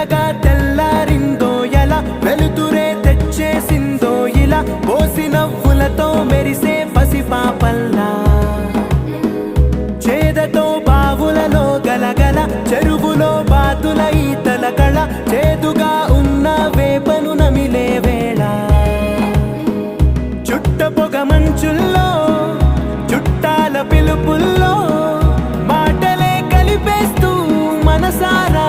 మెల్లగా తెల్లారిందో ఎలా వెలుతురే తెచ్చేసిందో ఇలా పోసి నవ్వులతో మెరిసే పసిపాపల్లా చేదతో బావులలో గలగల చెరువులో బాతుల ఈతల కళ చేదుగా ఉన్న వేపను నమిలే వేళ చుట్ట పొగ మంచుల్లో చుట్టాల పిలుపుల్లో మాటలే కలిపేస్తూ మనసారా